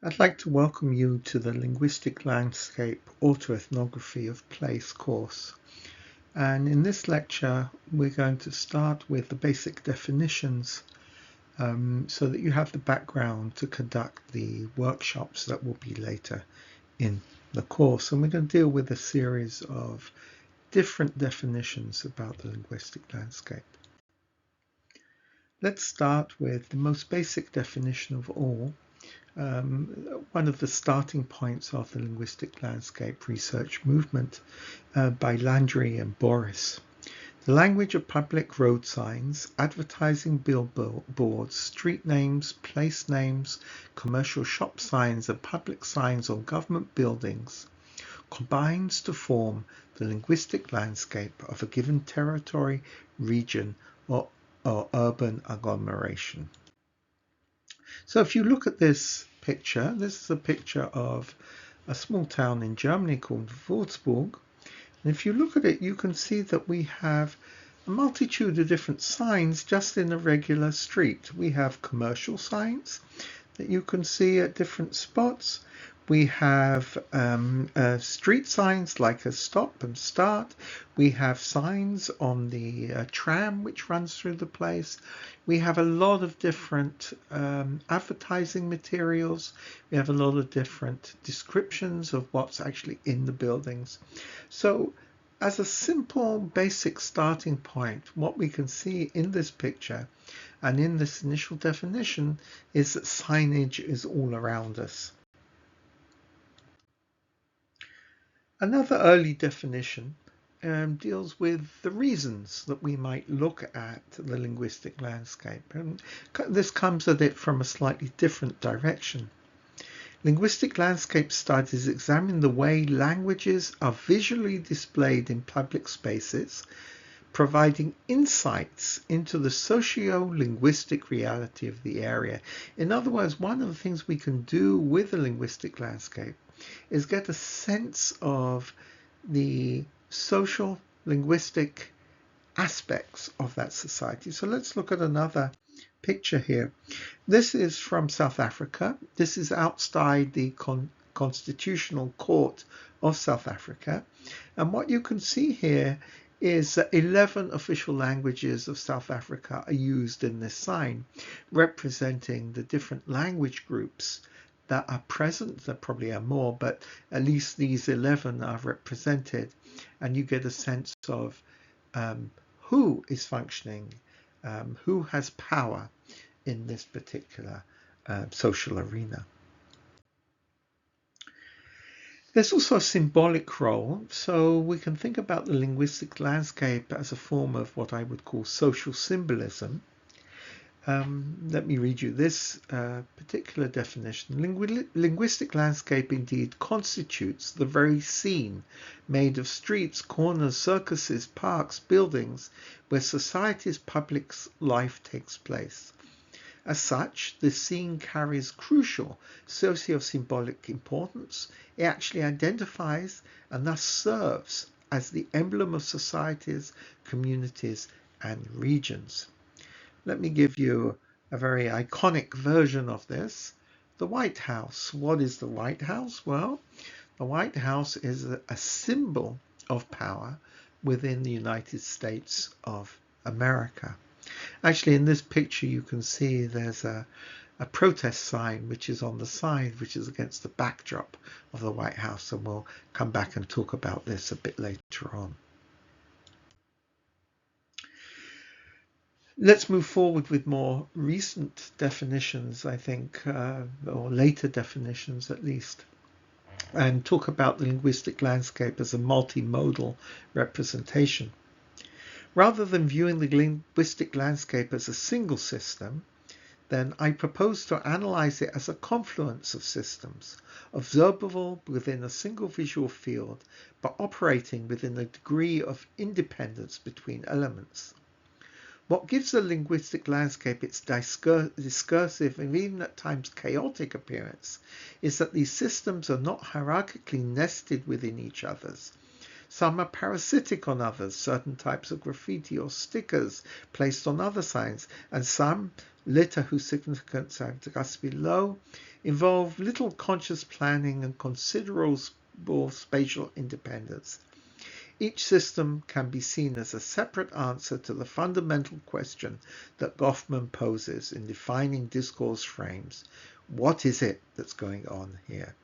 I'd like to welcome you to the Linguistic Landscape Autoethnography of Place course. And in this lecture, we're going to start with the basic definitions so that you have the background to conduct the workshops that will be later in the course. And we're going to deal with a series of different definitions about the linguistic landscape. Let's start with the most basic definition of all. One of the starting points of the linguistic landscape research movement by Landry and Boris. The language of public road signs, advertising billboards, street names, place names, commercial shop signs, and public signs on government buildings combines to form the linguistic landscape of a given territory, region, or urban agglomeration. So if you look at this picture, this is a picture of a small town in Germany called Würzburg. And if you look at it, you can see that we have a multitude of different signs just in a regular street. We have commercial signs that you can see at different spots. We have street signs like a stop and start. We have signs on the tram which runs through the place. We have a lot of different advertising materials. We have a lot of different descriptions of what's actually in the buildings. So as a simple basic starting point, what we can see in this picture and in this initial definition is that signage is all around us. Another early definition deals with the reasons that we might look at the linguistic landscape. And this comes at it from a slightly different direction. Linguistic landscape studies examine the way languages are visually displayed in public spaces, providing insights into the socio-linguistic reality of the area. In other words, one of the things we can do with the linguistic landscape is get a sense of the social linguistic aspects of that society. So let's look at another picture here. This is from South Africa. This is outside the Constitutional Court of South Africa. And what you can see here is that 11 official languages of South Africa are used in this sign, representing the different language groups that are present. There probably are more, but at least these 11 are represented, and you get a sense of who is functioning, who has power in this particular social arena. There's also a symbolic role, so we can think about the linguistic landscape as a form of what I would call social symbolism. Let me read you this particular definition. Linguistic landscape indeed constitutes the very scene made of streets, corners, circuses, parks, buildings, where society's public life takes place. As such, the scene carries crucial socio-symbolic importance. It actually identifies and thus serves as the emblem of societies, communities, and regions. Let me give you a very iconic version of this. The White House. What is the White House? Well, the White House is a symbol of power within the United States of America. Actually, in this picture, you can see there's a protest sign which is on the side, which is against the backdrop of the White House, and we'll come back and talk about this a bit later on. Let's move forward with more recent definitions, I think, or later definitions at least, and talk about the linguistic landscape as a multimodal representation. Rather than viewing the linguistic landscape as a single system, then I propose to analyze it as a confluence of systems, observable within a single visual field, but operating within a degree of independence between elements. What gives the linguistic landscape its discursive and even at times chaotic appearance is that these systems are not hierarchically nested within each other's. Some are parasitic on others, certain types of graffiti or stickers placed on other signs, and some, litter whose significance are discussed below, involve little conscious planning and considerable spatial independence. Each system can be seen as a separate answer to the fundamental question that Goffman poses in defining discourse frames. What is it that's going on here?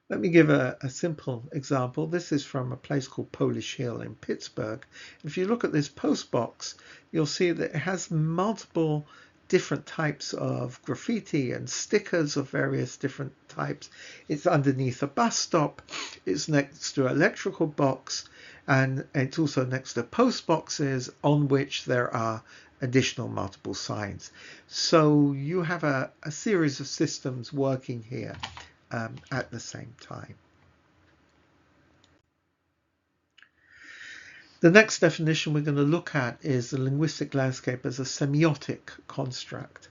Let me give a simple example. This is from a place called Polish Hill in Pittsburgh. If you look at this post box, you'll see that it has multiple different types of graffiti and stickers of various different types. It's underneath a bus stop, it's next to an electrical box, and it's also next to post boxes on which there are additional multiple signs. So you have a series of systems working here at the same time. The next definition we're going to look at is the linguistic landscape as a semiotic construct.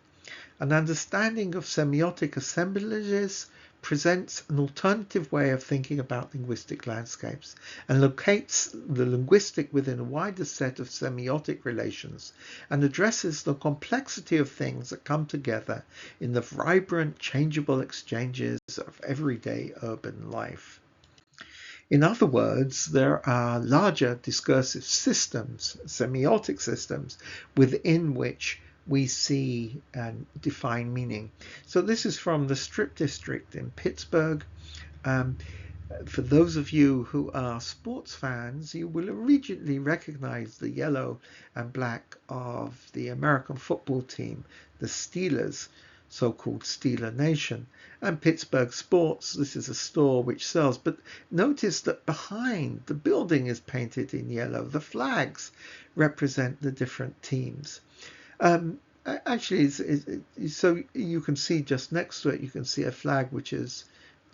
An understanding of semiotic assemblages presents an alternative way of thinking about linguistic landscapes and locates the linguistic within a wider set of semiotic relations and addresses the complexity of things that come together in the vibrant, changeable exchanges of everyday urban life. In other words, there are larger discursive systems, semiotic systems, within which we see and define meaning. So this is from the Strip District in Pittsburgh. For those of you who are sports fans, you will immediately recognize the yellow and black of the American football team, the Steelers, so-called Steeler Nation. And Pittsburgh Sports, this is a store which sells, but notice that behind the building is painted in yellow. The flags represent the different teams. Actually, so you can see just next to it, you can see a flag which is,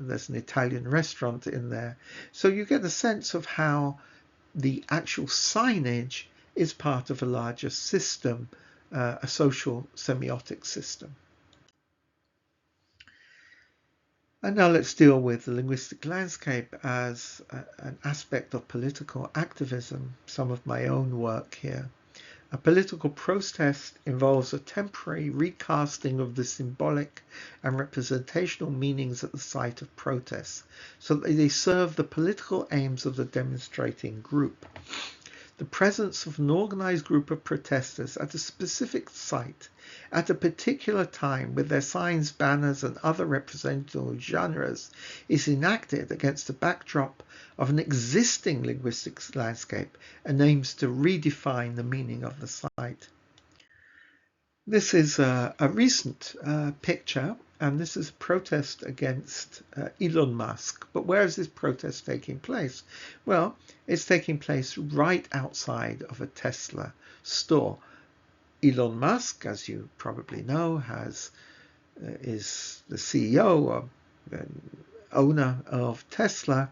there's an Italian restaurant in there. So you get a sense of how the actual signage is part of a larger system, a social semiotic system. And now let's deal with the linguistic landscape as an aspect of political activism, some of my own work here. A political protest involves a temporary recasting of the symbolic and representational meanings at the site of protests, so that they serve the political aims of the demonstrating group. The presence of an organized group of protesters at a specific site at a particular time with their signs, banners, and other representative genres is enacted against the backdrop of an existing linguistic landscape and aims to redefine the meaning of the site. This is a recent picture, and this is a protest against Elon Musk. But where is this protest taking place? Well, it's taking place right outside of a Tesla store. Elon Musk, as you probably know, is the CEO or owner of Tesla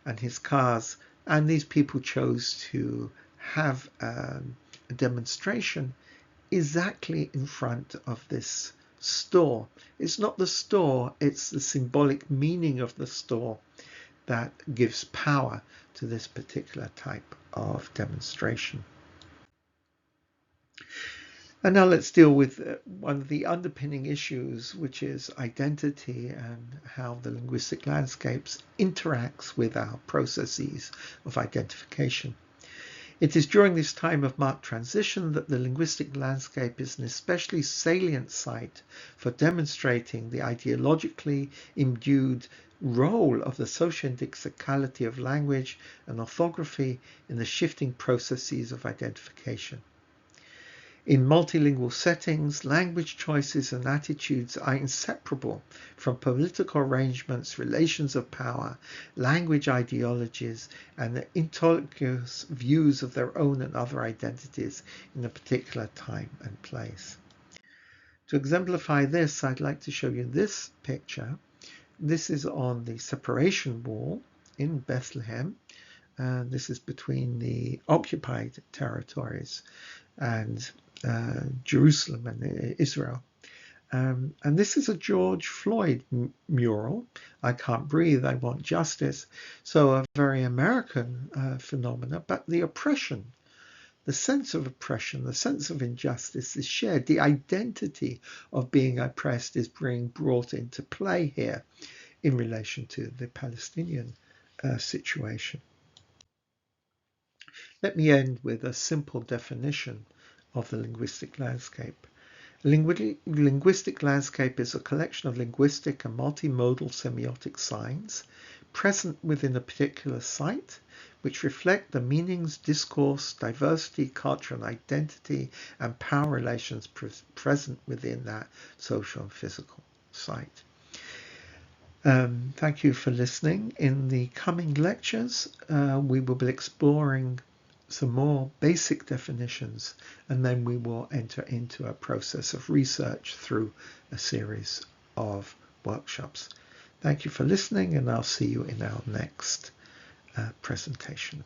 and his cars, and these people chose to have a demonstration exactly in front of this store. It's not the store, it's the symbolic meaning of the store that gives power to this particular type of demonstration. And now let's deal with one of the underpinning issues, which is identity and how the linguistic landscapes interacts with our processes of identification. It is during this time of marked transition that the linguistic landscape is an especially salient site for demonstrating the ideologically imbued role of the socio-indexicality of language and orthography in the shifting processes of identification. In multilingual settings, language choices and attitudes are inseparable from political arrangements, relations of power, language ideologies, and the intellectuals' views of their own and other identities in a particular time and place. To exemplify this, I'd like to show you this picture. This is on the separation wall in Bethlehem. This is between the occupied territories and Jerusalem and Israel. And this is a George Floyd mural. I can't breathe, I want justice. So a very American phenomena, but the oppression, the sense of oppression, the sense of injustice is shared. The identity of being oppressed is being brought into play here in relation to the Palestinian situation. Let me end with a simple definition of the linguistic landscape. Linguistic landscape is a collection of linguistic and multimodal semiotic signs present within a particular site, which reflect the meanings, discourse, diversity, culture and identity, and power relations present within that social and physical site. Thank you for listening. In the coming lectures, we will be exploring some more basic definitions, and then we will enter into a process of research through a series of workshops. Thank you for listening, and I'll see you in our next presentation.